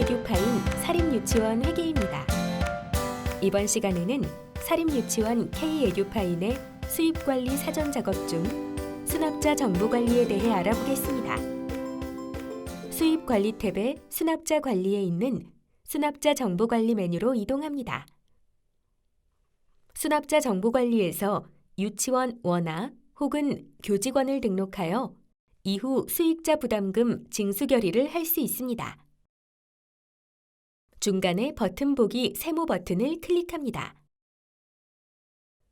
K에듀파인 사립유치원 회계입니다. 이번 시간에는 사립유치원 K에듀파인의 수입관리 사전 작업 중 수납자 정보 관리에 대해 알아보겠습니다. 수입관리 탭의 수납자 관리에 있는 수납자 정보 관리 메뉴로 이동합니다. 수납자 정보 관리에서 유치원 원화 혹은 교직원을 등록하여 이후 수익자 부담금 징수 결의를 할 수 있습니다. 중간에 버튼 보기 세모 버튼을 클릭합니다.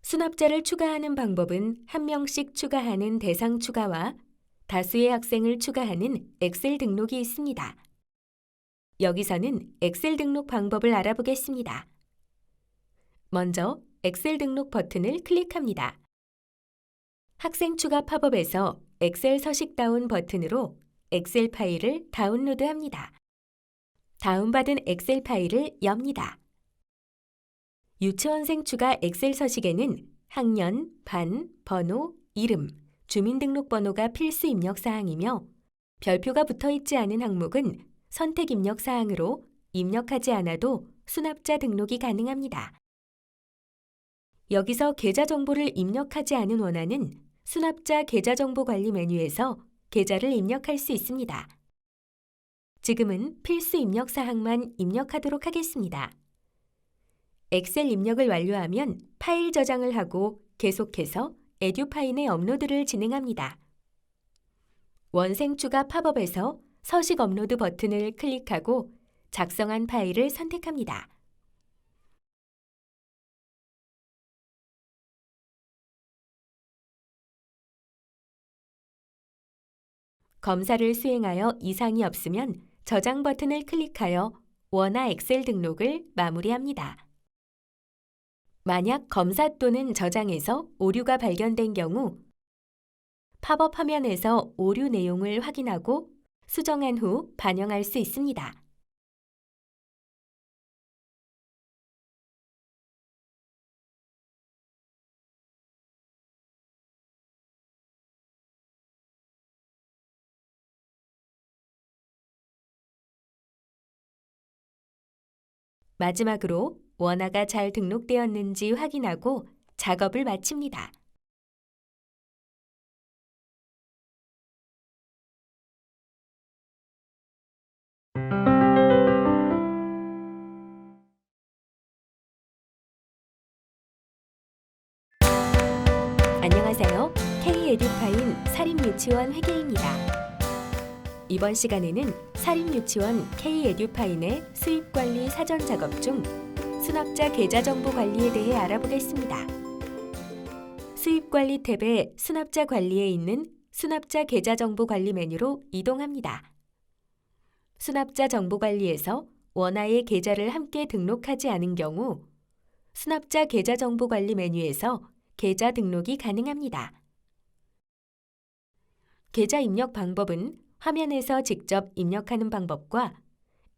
수납자를 추가하는 방법은 한 명씩 추가하는 대상 추가와 다수의 학생을 추가하는 엑셀 등록이 있습니다. 여기서는 엑셀 등록 방법을 알아보겠습니다. 먼저 엑셀 등록 버튼을 클릭합니다. 학생 추가 팝업에서 엑셀 서식 다운 버튼으로 엑셀 파일을 다운로드합니다. 다운받은 엑셀 파일을 엽니다. 유치원생 추가 엑셀 서식에는 학년, 반, 번호, 이름, 주민등록번호가 필수 입력 사항이며 별표가 붙어 있지 않은 항목은 선택 입력 사항으로 입력하지 않아도 수납자 등록이 가능합니다. 여기서 계좌 정보를 입력하지 않은 원화는 수납자 계좌 정보 관리 메뉴에서 계좌를 입력할 수 있습니다. 지금은 필수 입력 사항만 입력하도록 하겠습니다. 엑셀 입력을 완료하면 파일 저장을 하고 계속해서 에듀파인의 업로드를 진행합니다. 원생 추가 팝업에서 서식 업로드 버튼을 클릭하고 작성한 파일을 선택합니다. 검사를 수행하여 이상이 없으면 저장 버튼을 클릭하여 원화 엑셀 등록을 마무리합니다. 만약 검사 또는 저장에서 오류가 발견된 경우 팝업 화면에서 오류 내용을 확인하고 수정한 후 반영할 수 있습니다. 마지막으로 원화가 잘 등록되었는지 확인하고 작업을 마칩니다. 안녕하세요. K에듀파인 사립유치원 회계입니다. 이번 시간에는 사립유치원 K에듀파인의 수입관리 사전 작업 중 수납자 계좌 정보 관리에 대해 알아보겠습니다. 수입관리 탭의 수납자 관리에 있는 수납자 계좌 정보 관리 메뉴로 이동합니다. 수납자 정보 관리에서 원화의 계좌를 함께 등록하지 않은 경우 수납자 계좌 정보 관리 메뉴에서 계좌 등록이 가능합니다. 계좌 입력 방법은 화면에서 직접 입력하는 방법과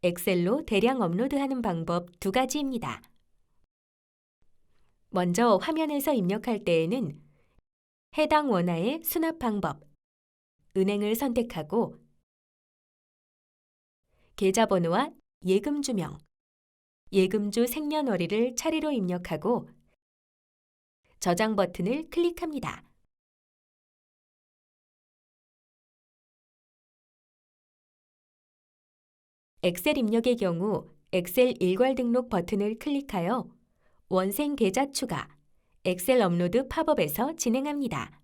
엑셀로 대량 업로드하는 방법 두 가지입니다. 먼저 화면에서 입력할 때에는 해당 원화의 수납 방법, 은행을 선택하고 계좌번호와 예금주명, 예금주 생년월일을 차례로 입력하고 저장 버튼을 클릭합니다. 엑셀 입력의 경우 엑셀 일괄 등록 버튼을 클릭하여 원생 계좌 추가, 엑셀 업로드 팝업에서 진행합니다.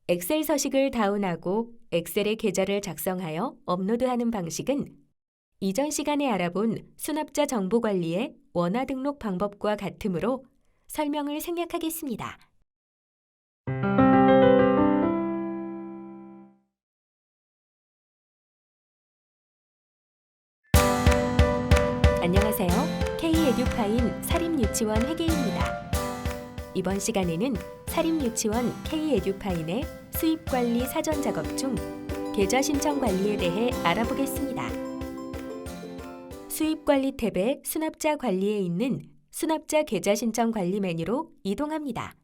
엑셀 서식을 다운하고 엑셀의 계좌를 작성하여 업로드하는 방식은 이전 시간에 알아본 수납자 정보 관리의 원화 등록 방법과 같으므로 설명을 생략하겠습니다. 안녕하세요. K에듀파인 사립유치원 회계입니다. 이번 시간에는 사립유치원 K에듀파인의 수입관리 사전 작업 중 계좌 신청 관리에 대해 알아보겠습니다. 수입관리 탭의 수납자 관리에 있는 수납자 계좌 신청 관리 메뉴로 이동합니다.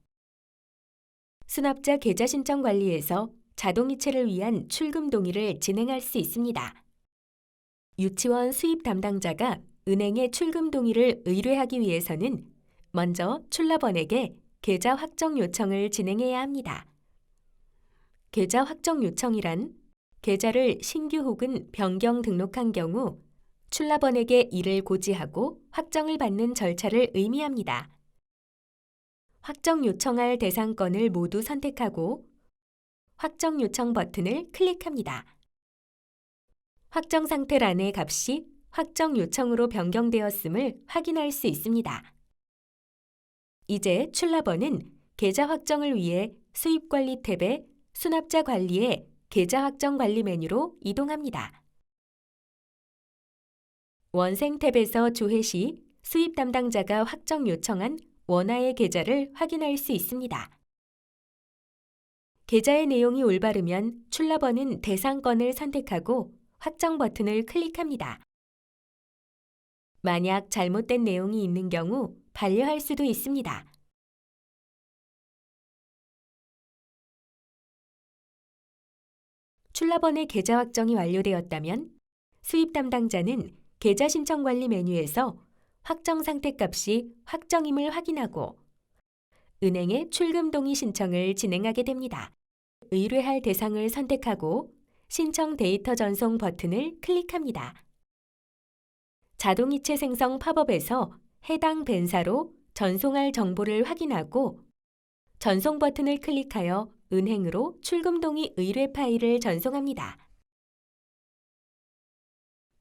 수납자 계좌 신청 관리에서 자동이체를 위한 출금 동의를 진행할 수 있습니다. 유치원 수입 담당자가 은행에 출금 동의를 의뢰하기 위해서는 먼저 출납원에게 계좌 확정 요청을 진행해야 합니다. 계좌 확정 요청이란 계좌를 신규 혹은 변경 등록한 경우 출납원에게 이를 고지하고 확정을 받는 절차를 의미합니다. 확정 요청할 대상 건을 모두 선택하고 확정 요청 버튼을 클릭합니다. 확정 상태란의 값이 확정 요청으로 변경되었음을 확인할 수 있습니다. 이제 출납원은 계좌 확정을 위해 수입관리 탭의 수납자 관리의 계좌 확정 관리 메뉴로 이동합니다. 원생 탭에서 조회 시 수입 담당자가 확정 요청한 원화의 계좌를 확인할 수 있습니다. 계좌의 내용이 올바르면 출납원은 대상 건을 선택하고 확정 버튼을 클릭합니다. 만약 잘못된 내용이 있는 경우 반려할 수도 있습니다. 출납원의 계좌 확정이 완료되었다면 수입 담당자는 계좌 신청 관리 메뉴에서 확정 상태 값이 확정임을 확인하고 은행에 출금 동의 신청을 진행하게 됩니다. 의뢰할 대상을 선택하고 신청 데이터 전송 버튼을 클릭합니다. 자동이체 생성 팝업에서 해당 벤사로 전송할 정보를 확인하고 전송 버튼을 클릭하여 은행으로 출금 동의 의뢰 파일을 전송합니다.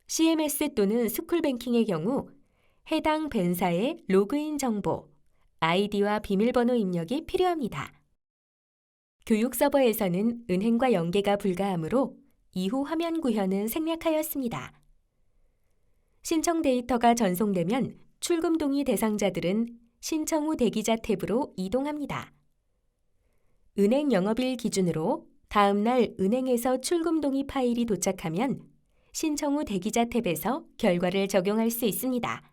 CMS 또는 스쿨뱅킹의 경우 해당 벤사의 로그인 정보, 아이디와 비밀번호 입력이 필요합니다. 교육 서버에서는 은행과 연계가 불가하므로 이후 화면 구현은 생략하였습니다. 신청 데이터가 전송되면 출금 동의 대상자들은 신청 후 대기자 탭으로 이동합니다. 은행 영업일 기준으로 다음 날 은행에서 출금 동의 파일이 도착하면 신청 후 대기자 탭에서 결과를 적용할 수 있습니다.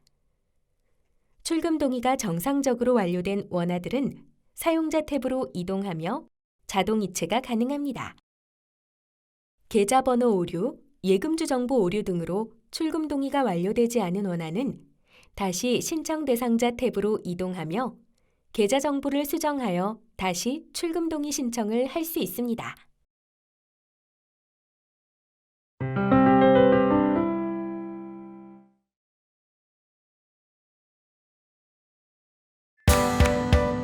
출금 동의가 정상적으로 완료된 원화들은 사용자 탭으로 이동하며 자동 이체가 가능합니다. 계좌번호 오류, 예금주 정보 오류 등으로 출금 동의가 완료되지 않은 원화는 다시 신청 대상자 탭으로 이동하며 계좌 정보를 수정하여 다시 출금 동의 신청을 할 수 있습니다.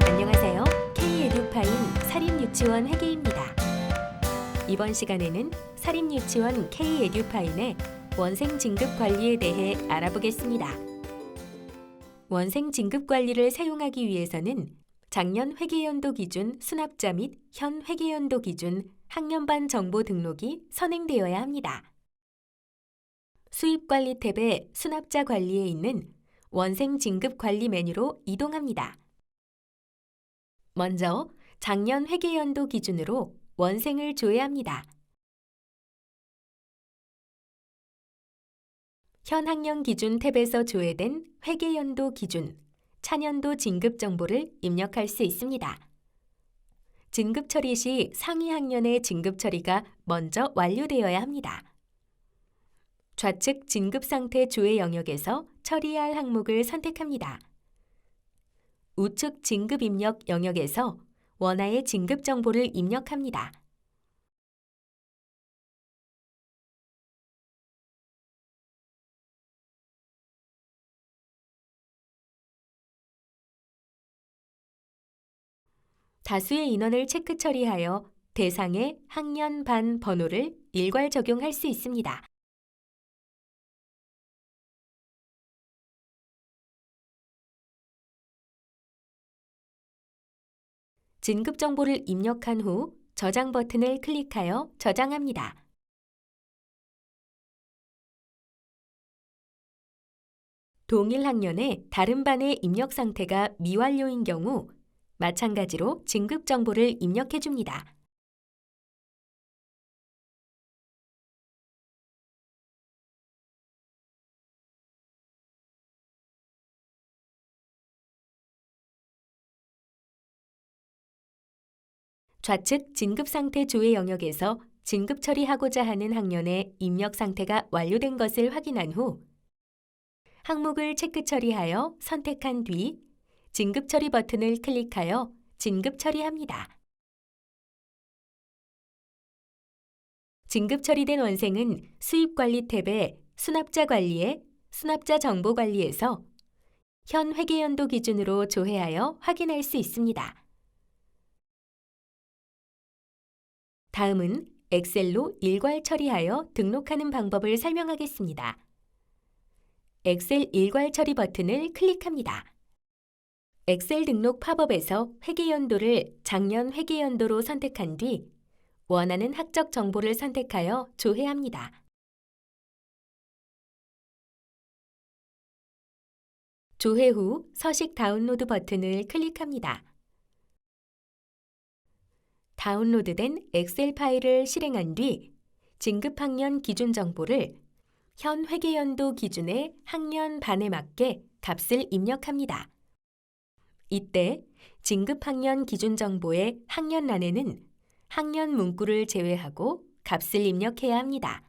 안녕하세요. K-에듀파인 사립유치원 회계입니다. 이번 시간에는 사립유치원 K-에듀파인의 원생 진급 관리에 대해 알아보겠습니다. 원생 진급 관리를 사용하기 위해서는 작년 회계연도 기준 수납자 및 현 회계연도 기준 학년반 정보 등록이 선행되어야 합니다. 수입관리 탭의 수납자 관리에 있는 원생 진급 관리 메뉴로 이동합니다. 먼저 작년 회계연도 기준으로 원생을 조회합니다. 현 학년 기준 탭에서 조회된 회계연도 기준, 차년도 진급 정보를 입력할 수 있습니다. 진급 처리 시 상위 학년의 진급 처리가 먼저 완료되어야 합니다. 좌측 진급 상태 조회 영역에서 처리할 항목을 선택합니다. 우측 진급 입력 영역에서 원화의 진급 정보를 입력합니다. 다수의 인원을 체크 처리하여 대상의 학년 반 번호를 일괄 적용할 수 있습니다. 진급 정보를 입력한 후 저장 버튼을 클릭하여 저장합니다. 동일 학년의 다른 반의 입력 상태가 미완료인 경우 마찬가지로 진급 정보를 입력해 줍니다. 좌측 진급 상태 조회 영역에서 진급 처리하고자 하는 학년의 입력 상태가 완료된 것을 확인한 후 항목을 체크 처리하여 선택한 뒤 진급 처리 버튼을 클릭하여 진급 처리합니다. 진급 처리된 원생은 수입 관리 탭의 수납자 관리에 수납자 정보 관리에서 현 회계연도 기준으로 조회하여 확인할 수 있습니다. 다음은 엑셀로 일괄 처리하여 등록하는 방법을 설명하겠습니다. 엑셀 일괄 처리 버튼을 클릭합니다. 엑셀 등록 팝업에서 회계연도를 작년 회계연도로 선택한 뒤 원하는 학적 정보를 선택하여 조회합니다. 조회 후 서식 다운로드 버튼을 클릭합니다. 다운로드된 엑셀 파일을 실행한 뒤 진급학년 기준 정보를 현 회계연도 기준의 학년 반에 맞게 값을 입력합니다. 이때 진급학년 기준 정보의 학년란에는 학년 문구를 제외하고 값을 입력해야 합니다.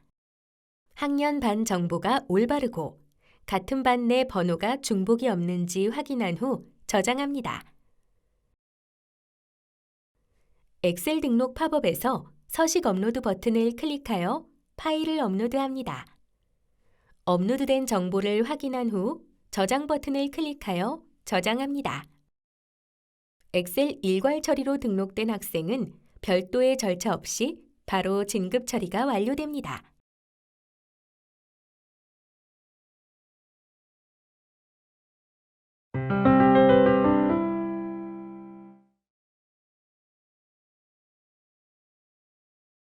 학년 반 정보가 올바르고 같은 반 내 번호가 중복이 없는지 확인한 후 저장합니다. 엑셀 등록 팝업에서 서식 업로드 버튼을 클릭하여 파일을 업로드합니다. 업로드된 정보를 확인한 후 저장 버튼을 클릭하여 저장합니다. 엑셀 일괄 처리로 등록된 학생은 별도의 절차 없이 바로 진급 처리가 완료됩니다.